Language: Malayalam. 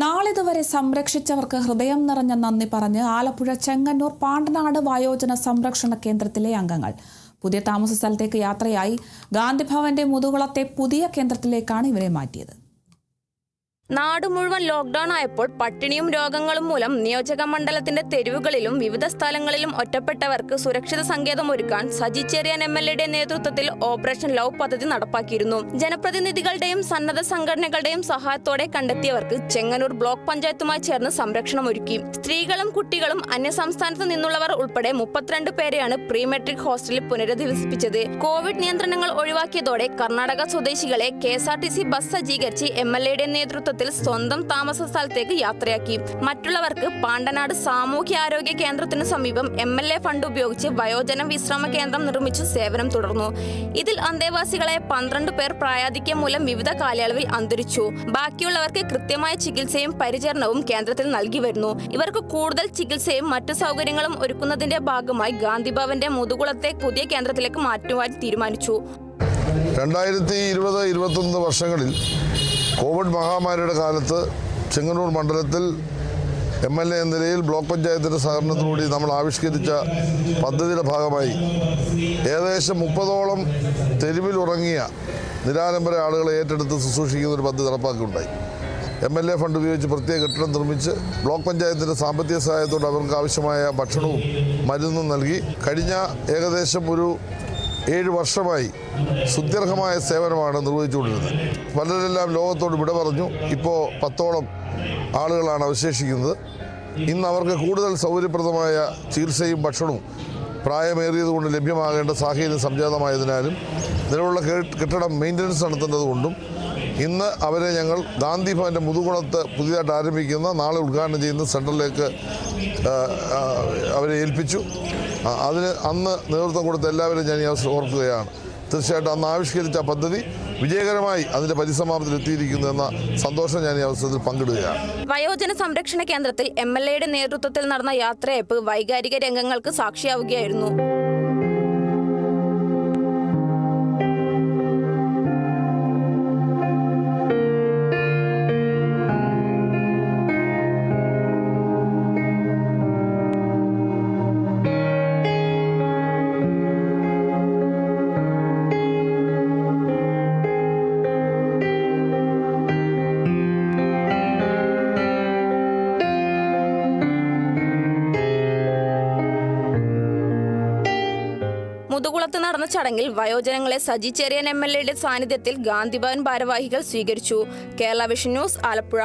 നാളിതുവരെ സംരക്ഷിച്ചവർക്ക് ഹൃദയം നിറഞ്ഞ നന്ദി പറഞ്ഞ് ആലപ്പുഴ ചെങ്ങന്നൂർ പാണ്ടനാട് വയോജന സംരക്ഷണ കേന്ദ്രത്തിലെ അംഗങ്ങൾ പുതിയ താമസ സ്ഥലത്തേക്ക് യാത്രയായി ഗാന്ധിഭവന്റെ മുതുകുളത്തെ പുതിയ കേന്ദ്രത്തിലേക്കാണ് ഇവരെ മാറ്റിയത്. നാട് മുഴുവൻ ലോക്ക്ഡൌൺ ആയപ്പോൾ പട്ടിണിയും രോഗങ്ങളും മൂലം നിയോജക മണ്ഡലത്തിന്റെ തെരുവുകളിലും വിവിധ സ്ഥലങ്ങളിലും ഒറ്റപ്പെട്ടവർക്ക് സുരക്ഷിത സങ്കേതം ഒരുക്കാൻ സജി ചെറിയാൻ MLAയുടെ നേതൃത്വത്തിൽ ഓപ്പറേഷൻ ലവ് പദ്ധതി നടപ്പാക്കിയിരുന്നു. ജനപ്രതിനിധികളുടെയും സന്നദ്ധ സംഘടനകളുടെയും സഹായത്തോടെ കണ്ടെത്തിയവർക്ക് ചെങ്ങന്നൂർ ബ്ലോക്ക് പഞ്ചായത്തുമായി ചേർന്ന് സംരക്ഷണം ഒരുക്കി. സ്ത്രീകളും കുട്ടികളും അന്യസംസ്ഥാനത്ത് നിന്നുള്ളവർ ഉൾപ്പെടെ 32 പേരെയാണ് പ്രീ മെട്രിക് ഹോസ്റ്റലിൽ പുനരധിവസിപ്പിച്ചത്. കോവിഡ് നിയന്ത്രണങ്ങൾ ഒഴിവാക്കിയതോടെ കർണാടക സ്വദേശികളെ KSRTC ബസ് സജ്ജീകരിച്ച് MLAയുടെ നേതൃത്വത്തിൽ സ്വന്തം താമസ സ്ഥലത്തേക്ക് യാത്രയാക്കി. മറ്റുള്ളവർക്ക് പാണ്ടനാട് സാമൂഹ്യാരോഗ്യ കേന്ദ്രത്തിന് സമീപം MLA ഫണ്ട് ഉപയോഗിച്ച് വയോജന വിശ്രമ കേന്ദ്രം നിർമ്മിച്ചു സേവനം തുടർന്നു. ഇതിൽ അന്തേവാസികളായ 12 പേർ പ്രായാധിക്യം മൂലം വിവിധ കാലയളവിൽ അന്തരിച്ചു. ബാക്കിയുള്ളവർക്ക് കൃത്യമായ ചികിത്സയും പരിചരണവും കേന്ദ്രത്തിൽ നൽകി വരുന്നു. ഇവർക്ക് കൂടുതൽ ചികിത്സയും മറ്റു സൗകര്യങ്ങളും ഒരുക്കുന്നതിന്റെ ഭാഗമായി ഗാന്ധിഭവന്റെ മുതുകുളത്തെ പുതിയ കേന്ദ്രത്തിലേക്ക് മാറ്റുവാൻ തീരുമാനിച്ചു. 2020-21 വർഷങ്ങളിൽ കോവിഡ് മഹാമാരിയുടെ കാലത്ത് ചെങ്ങന്നൂർ മണ്ഡലത്തിൽ MLA എന്ന നിലയിൽ ബ്ലോക്ക് പഞ്ചായത്തിൻ്റെ സഹകരണത്തോടുകൂടി നമ്മൾ ആവിഷ്കരിച്ച പദ്ധതിയുടെ ഭാഗമായി ഏകദേശം 30ഓളം തെരുവിലുറങ്ങിയ നിരാലംബര ആളുകളെ ഏറ്റെടുത്ത് ശുശ്രൂഷിക്കുന്ന ഒരു പദ്ധതി നടപ്പാക്കുകയുണ്ടായി. MLA ഫണ്ട് ഉപയോഗിച്ച് പ്രത്യേക കെട്ടിടം നിർമ്മിച്ച് ബ്ലോക്ക് പഞ്ചായത്തിൻ്റെ സാമ്പത്തിക സഹായത്തോടെ അവർക്ക് ആവശ്യമായ ഭക്ഷണവും മരുന്നും നൽകി കഴിഞ്ഞ ഏകദേശം ഒരു 7 വർഷമായി സുദീർഘമായ സേവനമാണ് നിർവഹിച്ചുകൊണ്ടിരുന്നത്. പലരെല്ലാം ലോകത്തോട് വിട പറഞ്ഞു. ഇപ്പോൾ 10ഓളം ആളുകളാണ് അവശേഷിക്കുന്നത്. ഇന്ന് അവർക്ക് കൂടുതൽ സൗകര്യപ്രദമായ ചികിത്സയും ഭക്ഷണവും പ്രായമേറിയതുകൊണ്ട് ലഭ്യമാകേണ്ട സാഹചര്യം സംജാതമായതിനാലും നിലവിലുള്ള കെട്ടിടം മെയിൻ്റനൻസ് നടത്തേണ്ടതുകൊണ്ടും ഇന്ന് അവരെ ഞങ്ങൾ ഗാന്ധിഭവൻ്റെ മുതുകുളത്ത് പുതിയതായിട്ട് ആരംഭിക്കുന്ന നാളെ ഉദ്ഘാടനം ചെയ്യുന്ന സെൻറ്ററിലേക്ക് അവരെ ഏൽപ്പിച്ചു. അതിന് അന്ന് നേതൃത്വം കൊടുത്ത എല്ലാവരും ഞാൻ ഈ അവസരം ഓർക്കുകയാണ്. തീർച്ചയായിട്ടും അന്ന് ആവിഷ്കരിച്ച പദ്ധതി വിജയകരമായി അതിന്റെ പരിസമാപ്തിയിൽ എത്തിയിരിക്കുന്നു എന്ന സന്തോഷം ഞാൻ ഈ അവസരത്തിൽ പങ്കിടുകയാണ്. വയോജന സംരക്ഷണ കേന്ദ്രത്തിൽ MLAയുടെ നേതൃത്വത്തിൽ നടന്ന യാത്രയയപ്പ് വൈകാരിക രംഗങ്ങൾക്ക് സാക്ഷിയാവുകയായിരുന്നു. മുതുകുളത്ത് നടന്ന ചടങ്ങിൽ വയോജനങ്ങളെ സജി ചെറിയാൻ MLAയുടെ സാന്നിധ്യത്തിൽ ഗാന്ധിഭവൻ ഭാരവാഹികൾ സ്വീകരിച്ചു. Kerala vision news, Alappuzha.